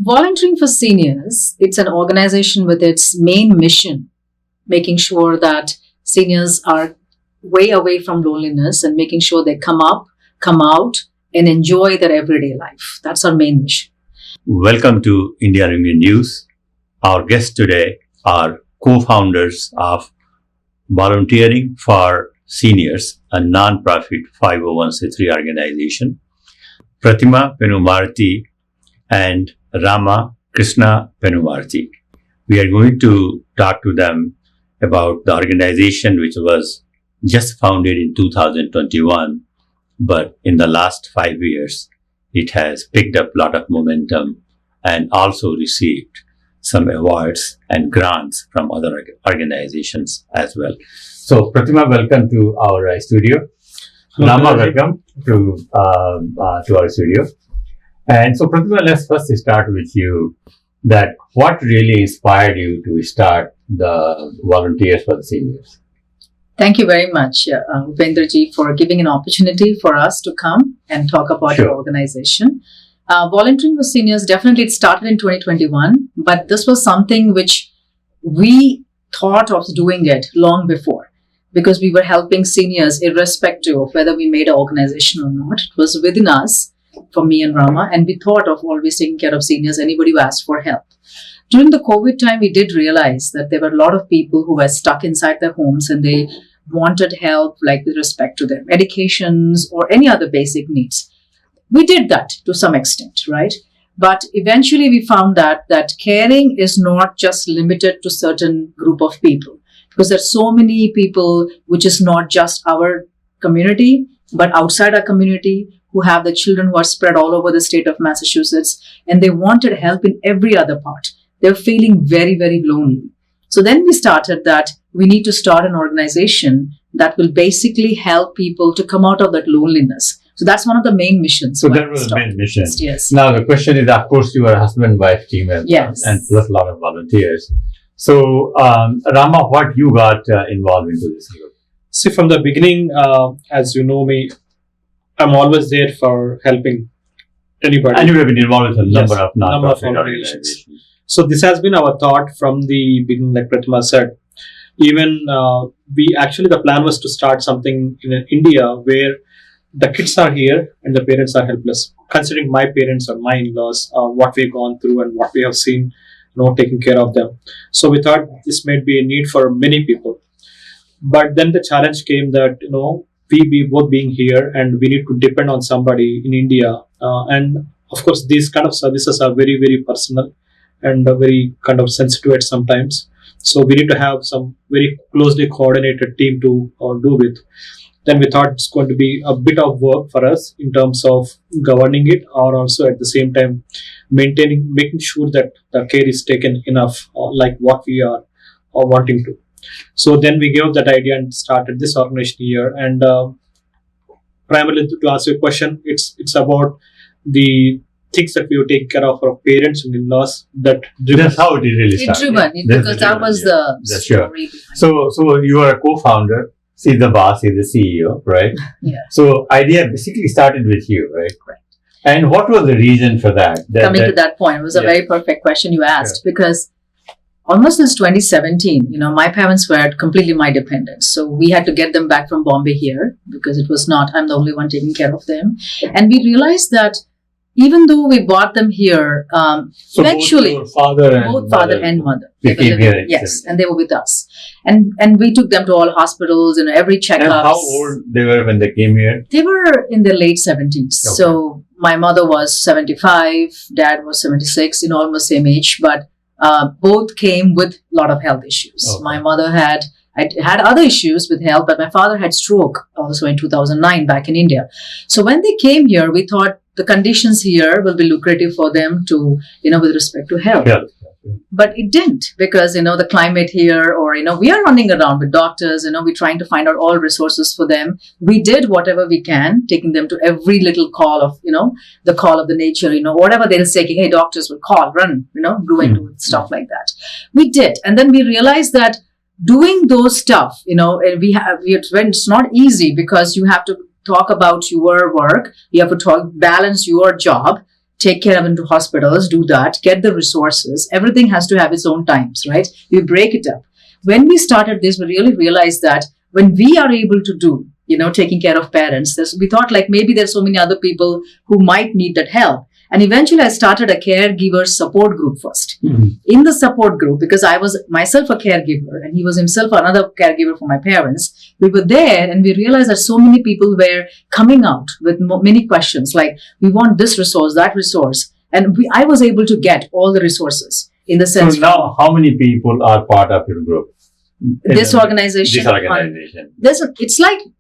Volunteering for Seniors, it's an organization with its main mission, making sure that seniors are way away from loneliness and making sure they come up, come out, and enjoy their everyday life. That's our main mission. Welcome to India Review News. Our guests today are co-founders of Volunteering for Seniors, a non-profit 501c3 organization, Pratima Penumarthy and Rama Penumarthy. We are going to talk to them about the organization, which was just founded in 2021, but in the last 5 years, it has picked up a lot of momentum and also received some awards and grants from other organizations as well. So, Pratima, welcome to our studio. Rama, welcome to our studio. And so, Pratima, let's first start with you. That what really inspired you to start the Volunteers for the Seniors? Thank you very much, Upendraji, for giving an opportunity for us to come and talk about your organization. Volunteering for Seniors, definitely it started in 2021, but this was something which we thought of doing it long before because we were helping seniors irrespective of whether we made an organization or not. It was within us, for me and Rama, and we thought of always taking care of seniors, anybody who asked for help. During the COVID time, we did realize that there were a lot of people who were stuck inside their homes and they wanted help, like with respect to their medications or any other basic needs. We did that to some extent, right? But eventually we found that caring is not just limited to certain group of people, because there's so many people, which is not just our community, but outside our community, who have the children who are spread all over the state of Massachusetts, and they wanted help in every other part. They're feeling very, very lonely. So then we started that we need to start an organization that will basically help people to come out of that loneliness. So that's one of the main missions. So that was the main mission. Yes. Now the question is, of course, you are a husband-wife team and plus a lot of volunteers. So Rama, what you got involved into this group? See, from the beginning, as you know me, I'm always there for helping anybody. And you have been involved in a number of non-profit organizations. So this has been our thought from the beginning, like Pratima said. Even the plan was to start something in India where the kids are here and the parents are helpless. Considering my parents or my in-laws, what we've gone through and what we have seen, taking care of them. So we thought this might be a need for many people. But then the challenge came that, we both being here and we need to depend on somebody in India. And of course, these kind of services are very, very personal and very kind of sensitive at sometimes. So we need to have some very closely coordinated team to do with. Then we thought it's going to be a bit of work for us in terms of governing it, or also at the same time making sure that the care is taken enough, like what we are wanting to. So then we gave that idea and started this organization here. And primarily to answer your question, it's about the things that we will take care of our parents and in-laws. That's how it really started. Because that was the story. Sure. So you are a co-founder. She's the boss, he's the CEO, right? Yeah. So idea basically started with you, right? Correct. And what was the reason for that? Coming to that point, it was a very perfect question you asked, because almost since 2017, my parents were completely my dependents. So we had to get them back from Bombay here because it was not, I'm the only one taking care of them. And we realized that even though we bought them here, eventually, both father and mother. They came here. Yes, and they were with us. And we took them to all hospitals, every checkup. And how old they were when they came here? They were in their late 70s. Okay. So my mother was 75, dad was 76, almost same age, but both came with a lot of health issues. Okay. My mother had other issues with health, but my father had stroke also in 2009 back in India. So when they came here, we thought the conditions here will be lucrative for them to, with respect to health. Yeah. But it didn't, because, the climate here, or, we are running around with doctors, we're trying to find out all resources for them. We did whatever we can, taking them to every little call of, the call of the nature, whatever they're saying, hey, doctors will call, run, do and do stuff like that. We did. And then we realized that doing those stuff, it's not easy, because you have to talk about your work, you have to balance your job, take care of into hospitals, do that, get the resources. Everything has to have its own times, right? We break it up. When we started this, we really realized that when we are able to do, taking care of parents, we thought like maybe there's so many other people who might need that help. And eventually I started a caregiver support group first. In the support group, because I was myself a caregiver and he was himself another caregiver for my parents, we were there and we realized that so many people were coming out with many questions like, we want this resource, that resource. And I was able to get all the resources in the sense. So now how many people are part of your group? This organization.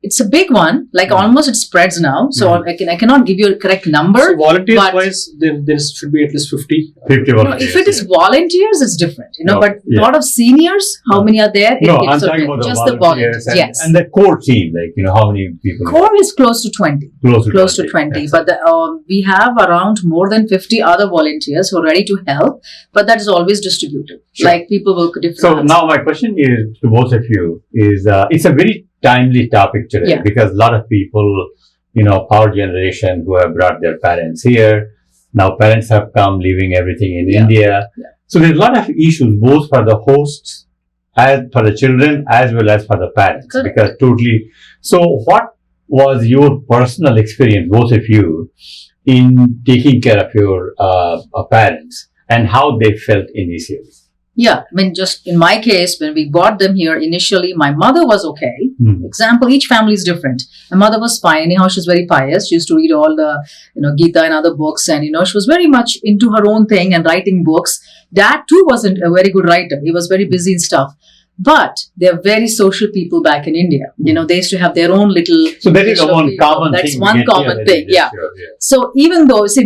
It's a big one. Like almost it spreads now. So I cannot give you a correct number. So volunteers wise, there should be at least 50. 50 volunteers. If it is volunteers, it's different. But a lot of seniors, how many are there? I'm talking about just the volunteers. Yes. And the core team, how many people? Core is close to 20. Close to 20. But we have around more than 50 other volunteers who are ready to help. But that is always distributed. Sure. Like people will different. So now my question is to both of you is it's a very timely topic today because a lot of people, our generation who have brought their parents here. Now parents have come leaving everything in India. Yeah. So there's a lot of issues both for the hosts, as for the children, as well as for the parents. Correct. Because totally. So what was your personal experience, both of you, in taking care of your parents and how they felt initially? Yeah, just in my case, when we got them here initially, my mother was okay. Example, each family is different. My mother was fine. Anyhow, she was very pious. She used to read all the, Gita and other books. And, she was very much into her own thing and writing books. Dad, too, wasn't a very good writer. He was very busy and stuff. But they're very social people back in India. They used to have their own little. So that is one common thing. That's one common thing. Yeah. Sure, yeah. So even though, with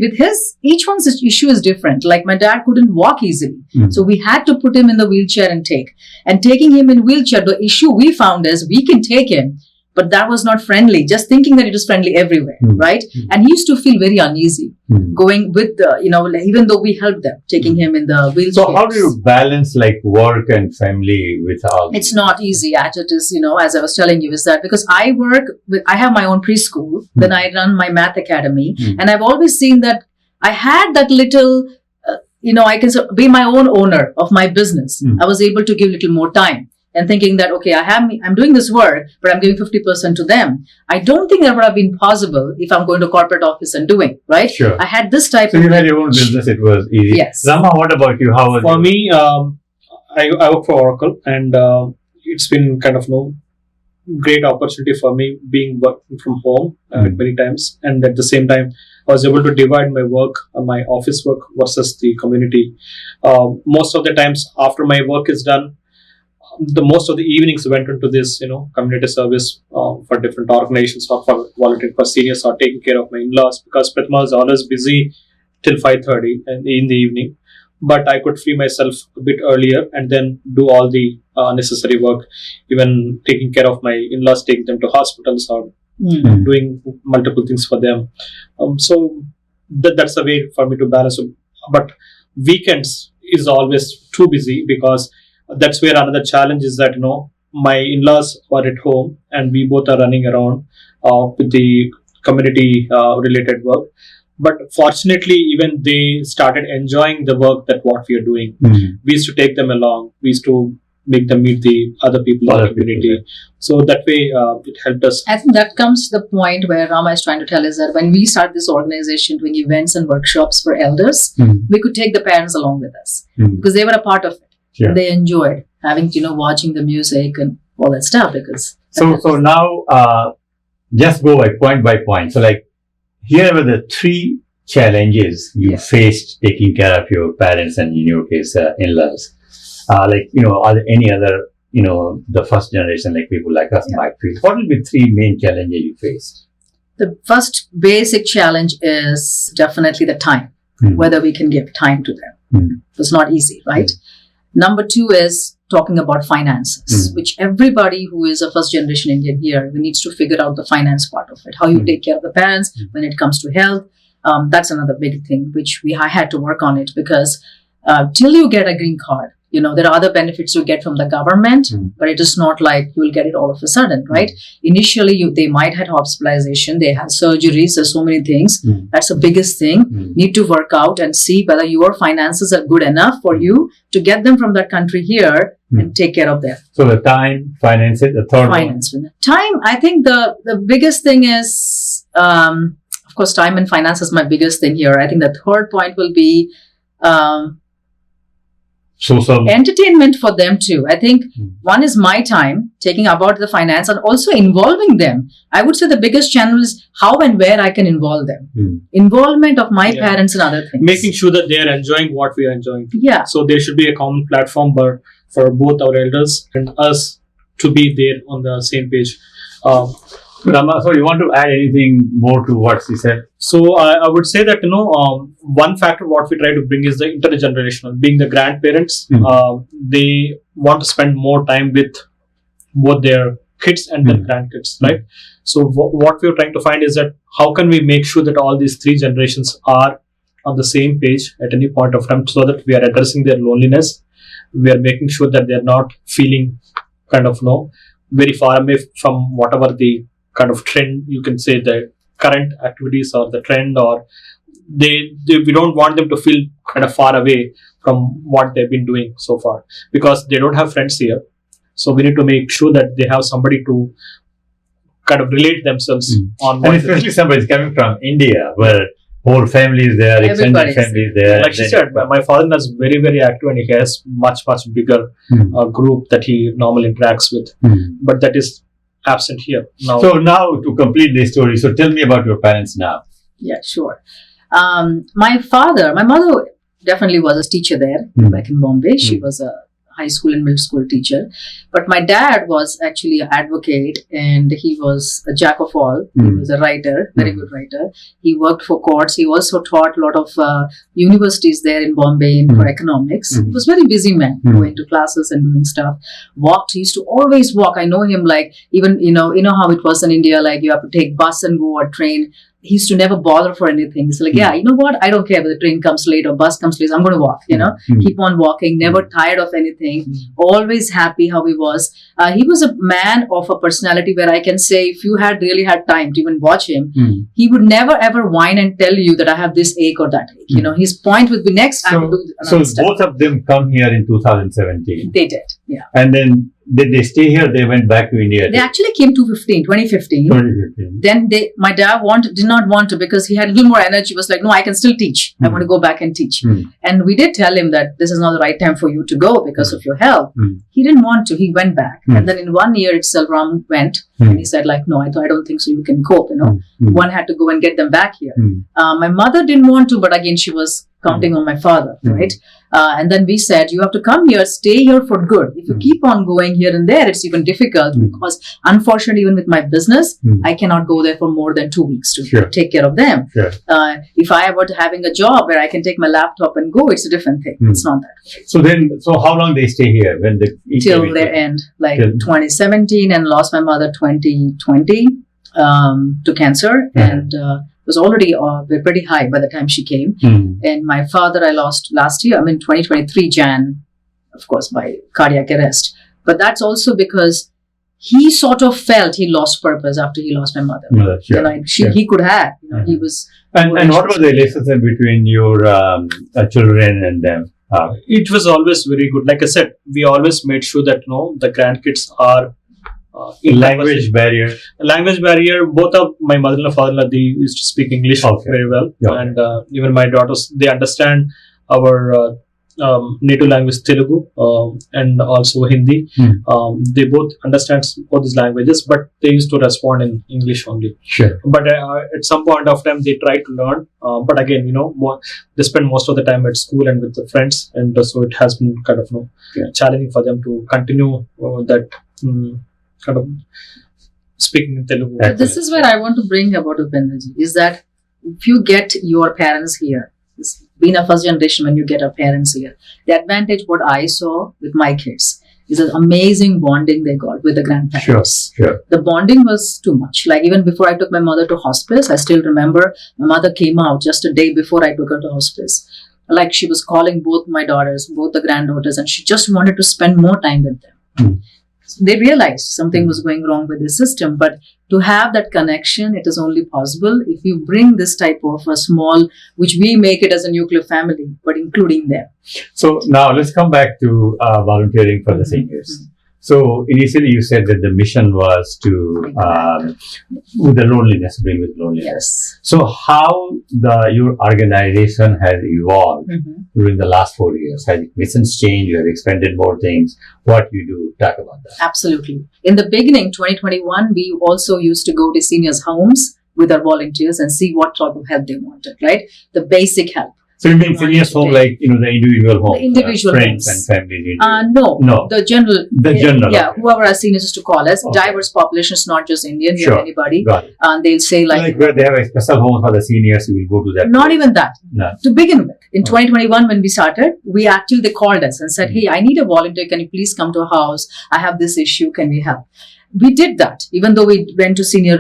each one's issue is different. Like my dad couldn't walk easily. So we had to put him in the wheelchair and take. And taking him in wheelchair, the issue we found is we can take him, but that was not friendly. Just thinking that it is friendly everywhere, right? And he used to feel very uneasy going with the, even though we helped them, taking him in the wheelchair. So how do you balance work and family with all? It's not easy. As it is, as I was telling you, is that because I have my own preschool, then I run my math academy, and I've always seen that I had that little, I can be my own owner of my business. I was able to give a little more time. And thinking that, okay, I'm doing this work, but I'm giving 50% to them. I don't think that would have been possible if I'm going to corporate office and doing, right? Sure. I had this type of... So you had your own business, it was easy. Yes. Rama, what about you? How was For me, I work for Oracle and it's been kind of great opportunity for me being working from home many times. And at the same time, I was able to divide my work, my office work versus the community. Most of the times after my work is done, most of the evenings went into this, community service for different organizations or for volunteering for seniors or taking care of my in-laws because Pratima is always busy till 5:30 in the evening. But I could free myself a bit earlier and then do all the necessary work, even taking care of my in-laws, taking them to hospitals or doing multiple things for them. So that's the way for me to balance. But weekends is always too busy because that's where another challenge is that, my in-laws are at home and we both are running around with the community related work. But fortunately, even they started enjoying the work that what we are doing. We used to take them along. We used to make them meet the other people in the community. So that way, it helped us. I think that comes to the point where Rama is trying to tell us that when we started this organization doing events and workshops for elders, we could take the parents along with us because they were a part of it. Yeah. They enjoyed having, watching the music and all that stuff because. So now, just go point by point. So here were the 3 challenges you faced taking care of your parents and in your case, in-laws. Are there any other, the first generation, people like us might feel. What will be 3 main challenges you faced? The first basic challenge is definitely the time, whether we can give time to them. It's not easy, right? Number 2 is talking about finances, which everybody who is a first generation Indian here, we needs to figure out the finance part of it. How you take care of the parents when it comes to health. That's another big thing, which I had to work on it because till you get a green card, there are other benefits you get from the government, but it is not like you will get it all of a sudden, right? Initially, they might have hospitalization, they have surgeries, there's so many things. That's the biggest thing. Need to work out and see whether your finances are good enough for you to get them from that country here and take care of them. So the time, finances, the third finance. Time, I think the biggest thing is, of course, time and finance is my biggest thing here. I think the third point will be social entertainment for them too. I think one is my time, taking about the finance and also involving them. I would say the biggest channel is how and where I can involve them. Involvement of my parents and other things. Making sure that they are enjoying what we are enjoying. Yeah. So there should be a common platform for both our elders and us to be there on the same page. Rama, so you want to add anything more to what she said? So I would say that, one factor what we try to bring is the intergenerational. Being the grandparents, they want to spend more time with both their kids and their grandkids, right? So what we're trying to find is that how can we make sure that all these three generations are on the same page at any point of time, so that we are addressing their loneliness. We are making sure that they're not feeling kind of, very far away from whatever the kind of trend, you can say, the current activities or the trend, or we don't want them to feel kind of far away from what they've been doing so far, because they don't have friends here. So we need to make sure that they have somebody to kind of relate themselves on. And especially somebody is coming from India, where whole family is there, extended family is there. Like she said, my father is very, very active, and he has much bigger group that he normally interacts with. But that is absent here now. So now to complete this story, so tell me about your parents now. Yeah, sure. My mother definitely was a teacher there back in Bombay. She was a high school and middle school teacher. But my dad was actually an advocate, and he was a jack of all. He was a writer, very good writer. He worked for courts. He also taught a lot of universities there in Bombay for economics. He was a very busy man, going to classes and doing stuff. He used to always walk. I know him, like, even, you know how it was in India, like you have to take bus and go or train. He used to never bother for anything. He's like, yeah, you know what? I don't care whether the train comes late or bus comes late. I'm going to walk, keep on walking, never tired of anything, always happy how he was. He was a man of a personality where I can say, if you had really had time to even watch him, he would never ever whine and tell you that I have this ache or that ache. His point would be next. I have to do so both of them come here in 2017. They did, yeah. And then did they stay here? They went back to India. They actually came 2015. Then my dad did not want to, because he had a little more energy. He was like, no, I can still teach. I want to go back and teach. And we did tell him that this is not the right time for you to go because of your health. He didn't want to. He went back. And then in 1 year itself, Ram went. And he said, like, no, I don't think so. You can cope, One had to go and get them back here. My mother didn't want to, but again, she was counting on my father, right? And then we said, you have to come here, stay here for good. If you keep on going here and there, it's even difficult because unfortunately, even with my business, I cannot go there for more than 2 weeks to take care of them. If I were having a job where I can take my laptop and go, it's a different thing. It's not that. So how long they stay here? Till their end, like 2017, and lost my mother 2020 to cancer. And was already pretty high by the time she came. And my father I lost last year, 2023 Jan, of course, by cardiac arrest. But that's also because he sort of felt he lost purpose after he lost my mother. He could have, he was... And what was the relationship between your children and them? It was always very good. Like I said, we always made sure that, the grandkids are language barrier. Both of my mother-in-law, father-in-law, they used to speak English very well, and even my daughters, they understand our native language Telugu and also Hindi. They both understand both these languages, but they used to respond in English only. But at some point of time, they try to learn. But again, they spend most of the time at school and with the friends, and so it has been kind of challenging for them to continue that. Kind of speaking in Telugu. So this is where I want to bring about Upendraji, is that if you get your parents here, being a first generation when you get our parents here, the advantage what I saw with my kids is an amazing bonding they got with the grandparents. The bonding was too much. Like even before I took my mother to hospice, I still remember my mother came out just a day before I took her to hospice. like she was calling both my daughters, both the granddaughters, and she just wanted to spend more time with them. So they realized something was going wrong with the system. But to have that connection, it is only possible if you bring this type of a small, which we make it as a nuclear family, but including them. So now let's come back to volunteering for the seniors. So initially you said that the mission was to, with the loneliness, bring with loneliness. Yes. So how your organization has evolved during the last 4 years? Has missions changed? You have expanded more things. What you do? Talk about that. Absolutely. In the beginning, 2021, we also used to go to seniors' homes with our volunteers and see what sort of help they wanted, right? The basic help. So you mean seniors home, like, the individual home? The individual friends homes. and families? No. The general. Yeah, okay. whoever our seniors used to call us. Okay. Diverse population is not just Indian, we have anybody. Got it. And they'll say like where they have a special home for the seniors, you will go to that. Not place. even that. No. To begin with, in 2021 when we started, they called us and said, hey, I need a volunteer. Can you please come to a house? I have this issue. Can we help? We did that, even though we went to senior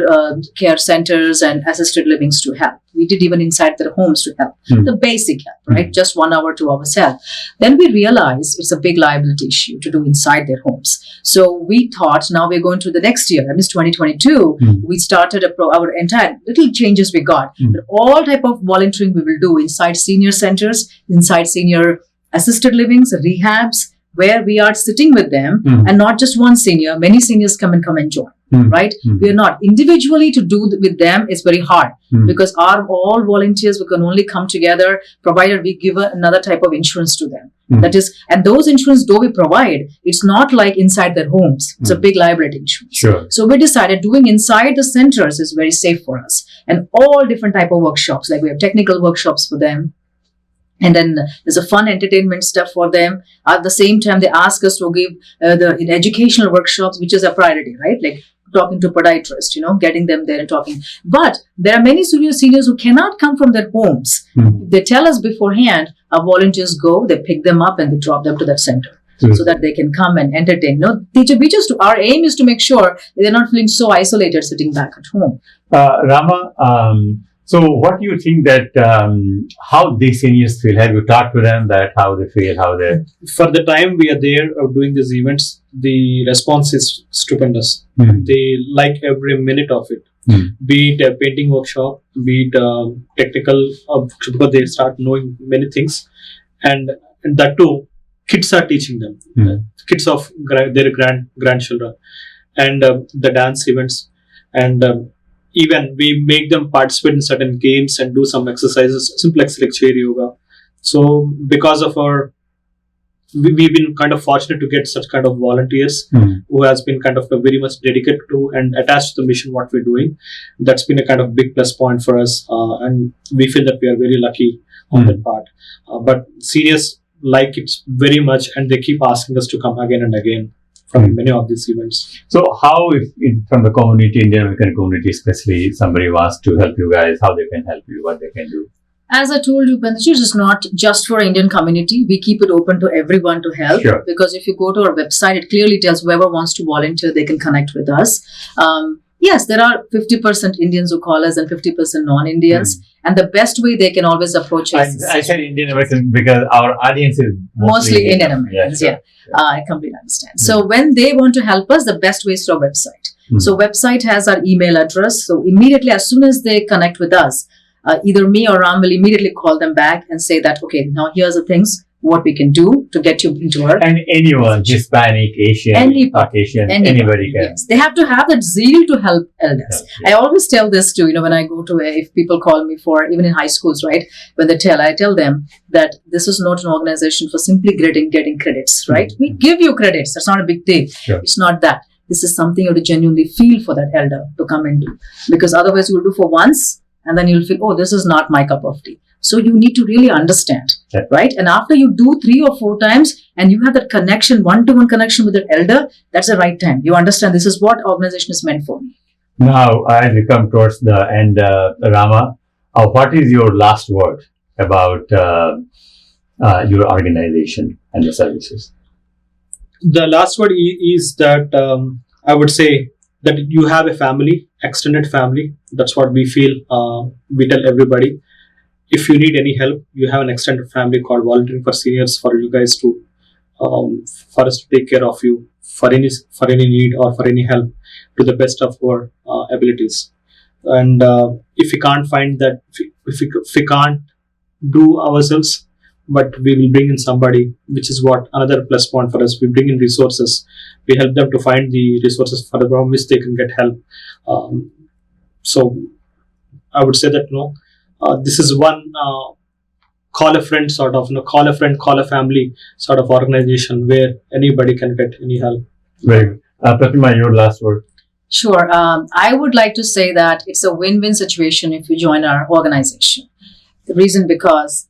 care centers and assisted livings to help. We did even inside their homes to help. The basic help, right? Just 1 hour, 2 hours help. Then we realized it's a big liability issue to do inside their homes. So we thought, now we're going to the next year, that means 2022, we started our entire little changes we got. But all type of volunteering we will do inside senior centers, inside senior assisted livings, rehabs, where we are sitting with them and not just one senior, many seniors come and join, right? We are not. Individually to do with them is very hard because all volunteers, we can only come together provided we give another type of insurance to them. That is, and those insurance though we provide, it's not like inside their homes. It's a big liability insurance. Sure. So we decided doing inside the centers is very safe for us. And all different type of workshops, like we have technical workshops for them. And then there's a fun entertainment stuff for them. At the same time, they ask us to give the educational workshops, which is a priority, right? Like talking to podiatrists, getting them there and talking. But there are many seniors who cannot come from their homes. They tell us beforehand, our volunteers go, they pick them up and they drop them to that center. So that they can come and entertain. Our aim is to make sure they're not feeling so isolated sitting back at home. Rama, so what do you think that, how these seniors feel? Have you talked to them that how they feel, For the time we are there doing these events, the response is stupendous. They like every minute of it. Be it a painting workshop, be it technical, because they start knowing many things. And that too, kids are teaching them. Kids of their grandchildren. And the dance events. And even we make them participate in certain games and do some exercises, simple like chair yoga. So because of we've been kind of fortunate to get such kind of volunteers who has been kind of very much dedicated to and attached to the mission what we're doing. That's been a kind of big plus point for us, and we feel that we are very lucky on that part. But seniors like it very much, and they keep asking us to come again and again from many of these events. So how, if from the community, Indian American community especially, somebody wants to help you guys, how they can help you, what they can do? As I told you, Penumarthys, it's not just for Indian community. We keep it open to everyone to help. Sure. Because if you go to our website, it clearly tells whoever wants to volunteer, they can connect with us. Yes, there are 50% Indians who call us and 50% non-Indians. And the best way they can always approach us. I said Indian American because our audience is mostly Indian Americans. Yeah. I completely understand. So when they want to help us, the best way is through our website. So website has our email address. So immediately, as soon as they connect with us, either me or Ram will immediately call them back and say that, okay, now here's the things, what we can do to get you into our... And anyone, Hispanic, Asian, Caucasian, anybody can. Yes. They have to have that zeal to help elders. I always tell this too, when I go to, if people call me for, even in high schools, right? When I tell them that this is not an organization for simply getting credits, right? We give you credits. That's not a big deal. Sure. It's not that. This is something you have to genuinely feel for that elder to come and do. Because otherwise you will do for once and then you'll feel, oh, this is not my cup of tea. So you need to really understand, right? And after you do 3 or 4 times and you have that connection, one-to-one connection with the elder, that's the right time. You understand this is what organization is meant for me. Now, as we come towards the end, Rama, what is your last word about your organization and the services? The last word is that I would say that you have a family, extended family. That's what we feel. We tell everybody. if you need any help, you have an extended family called Volunteering for Seniors for you guys to, for us to take care of you for any need or for any help to the best of our abilities. And if we can't find that, if we can't do ourselves, but we will bring in somebody, which is what another plus point for us. We bring in resources. We help them to find the resources for which they can get help. So I would say that this is one call a friend sort of, call a friend, call a family sort of organization where anybody can get any help. Very good. Pratima, your last word. Sure. I would like to say that it's a win-win situation if you join our organization. The reason because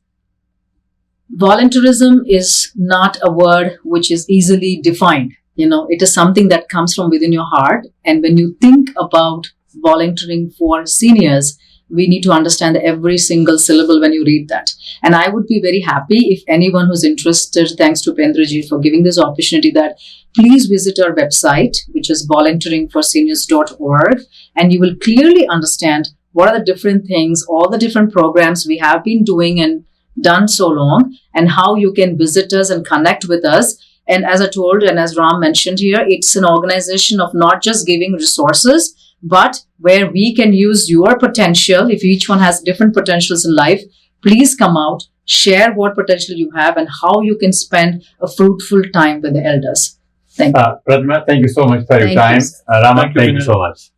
volunteerism is not a word which is easily defined. It is something that comes from within your heart. And when you think about volunteering for seniors, we need to understand every single syllable when you read that. And I would be very happy if anyone who's interested, thanks to Pendraji for giving this opportunity, that please visit our website, which is volunteeringforseniors.org, and you will clearly understand what are the different things, all the different programs we have been doing and done so long, and how you can visit us and connect with us. And as I told, and as Ram mentioned here, it's an organization of not just giving resources, but where we can use your potential. If each one has different potentials in life, please come out, share what potential you have and how you can spend a fruitful time with the elders. Thank you. Pratima, thank you so much for your time. Rama, thank you so much.